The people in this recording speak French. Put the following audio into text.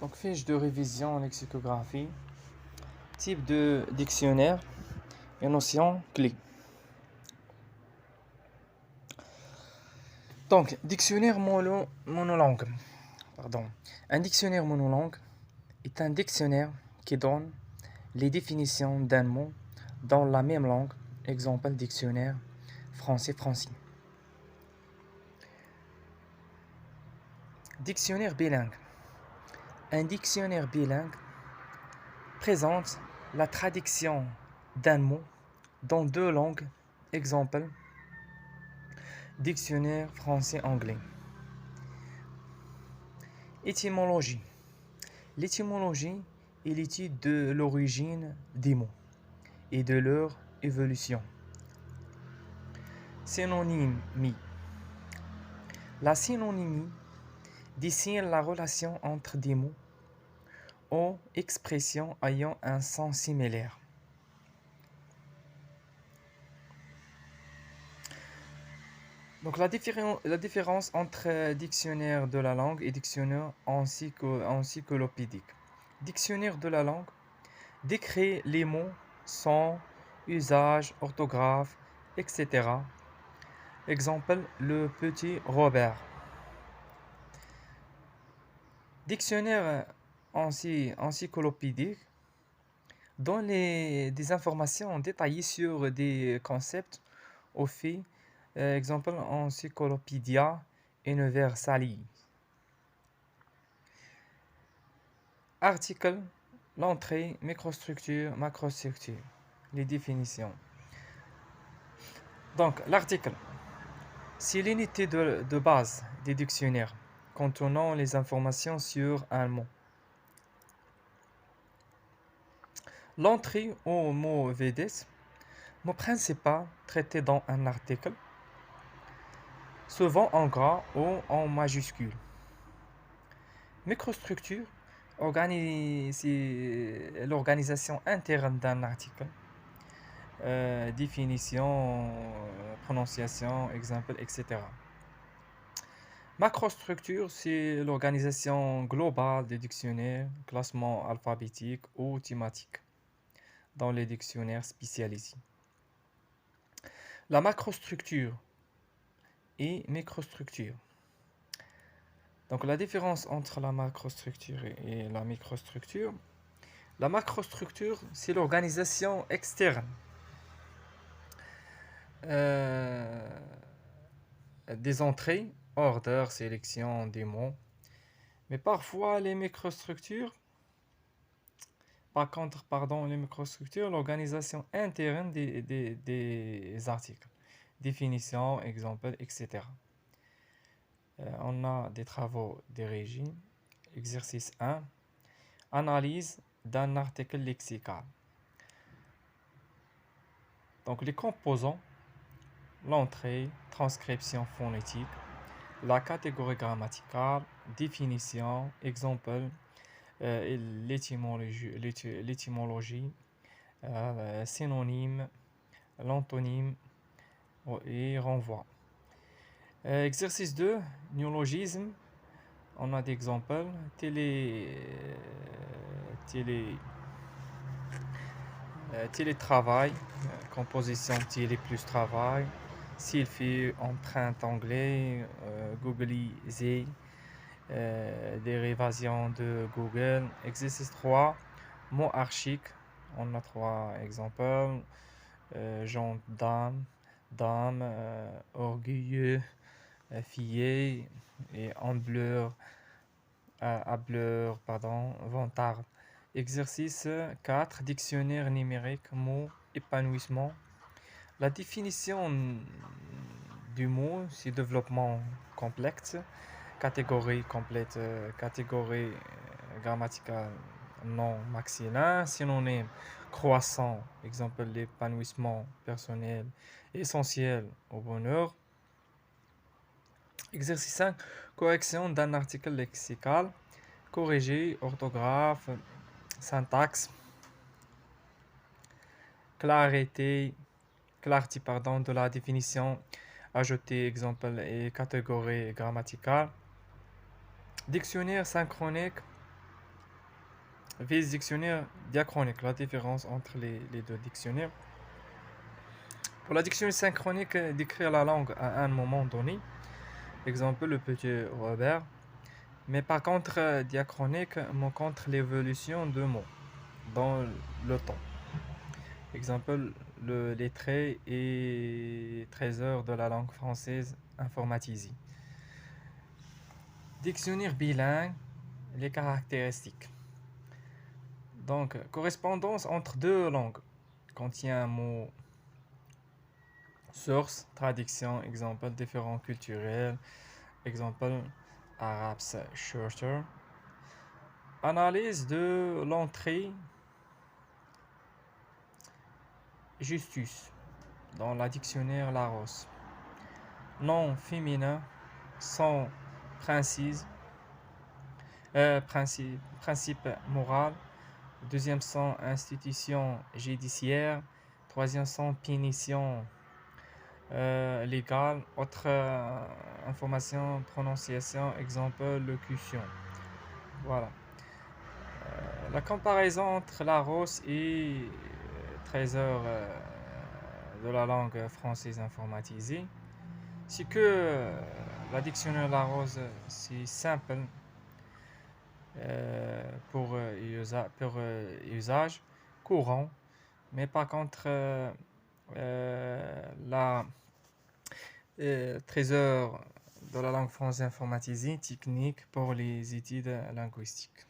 Donc, fiche de révision en lexicographie, type de dictionnaire et notions clés. Donc, dictionnaire monolangue. Un dictionnaire monolangue est un dictionnaire qui donne les définitions d'un mot dans la même langue. Exemple, dictionnaire français-français. Dictionnaire bilingue. Un dictionnaire bilingue présente la traduction d'un mot dans deux langues. Exemple, dictionnaire français-anglais. Étymologie. L'étymologie est l'étude de l'origine des mots et de leur évolution. Synonymie. La synonymie dessine la relation entre des mots ou expressions ayant un sens similaire. Donc la différence entre dictionnaire de la langue et dictionnaire encyclopédique. Dictionnaire de la langue décrit les mots, sons, usages, orthographe, etc. Exemple, le petit Robert. Dictionnaire encyclopédique donne des informations détaillées sur des concepts ou faits. Exemple, Encyclopædia Universalis. Article, l'entrée, microstructure, macrostructure. Les définitions. Donc, l'article, c'est l'unité de base des dictionnaires contenant les informations sur un mot. L'entrée au mot VDS, mot principal traité dans un article, souvent en gras ou en majuscule. Microstructure, c'est l'organisation interne d'un article. Définition, prononciation, exemple, etc. Macrostructure, c'est l'organisation globale des dictionnaires, classement alphabétique ou thématique dans les dictionnaires spécialisés. La macrostructure et microstructure. Donc la différence entre la macrostructure et la microstructure. La macrostructure, c'est l'organisation externe des entrées, ordre, sélection des mots. Mais parfois les microstructures, les microstructures, l'organisation interne des articles, définition, exemple, etc. On a des travaux dirigés. Exercice 1. Analyse d'un article lexical. Donc les composants, l'entrée, transcription phonétique, la catégorie grammaticale, définition, exemple, l'étymologie, synonyme, l'antonyme et renvoi. Exercice 2, néologisme. On a des exemples. Télétravail, composition télé plus travail, selfie, empreinte anglais, googliser, dérivation de Google. Exercice 3, mot archique. On a 3 exemples. Gendarme, dame, orgueilleux, fillé et hableur, vantard. Exercice 4, dictionnaire numérique, mot, épanouissement. La définition du mot, c'est développement complexe, catégorie complète, catégorie grammaticale non maxilin, synonyme croissant, exemple l'épanouissement personnel essentiel au bonheur. Exercice 5, correction d'un article lexical, corriger orthographe, syntaxe, clarté de la définition, ajouter exemple et catégorie grammaticale. Dictionnaire synchronique, Vis dictionnaire diachronique, la différence entre les deux dictionnaires. Pour la dictionnaire synchronique, décrire la langue à un moment donné. Exemple, le petit Robert. Mais par contre, diachronique me contre l'évolution de mots dans le temps. Exemple, le lettré et trésor de la langue française informatisé. Dictionnaire bilingue, les caractéristiques. Donc, correspondance entre deux langues contient un mot source, traduction, exemple, différents culturels, exemple, arabe, shorter. Analyse de l'entrée, Justus, dans la dictionnaire Larousse. Nom féminin, sans principe, principe moral. Deuxième son, institution judiciaire. Troisième son, punition légale. Autre information, prononciation, exemple, locution. Voilà. La comparaison entre Larousse et Trésor de la langue française informatisée, c'est que la dictionnaire Larousse, c'est simple pour usage courant, mais par contre, la Trésor de la langue française informatisée, technique pour les études linguistiques.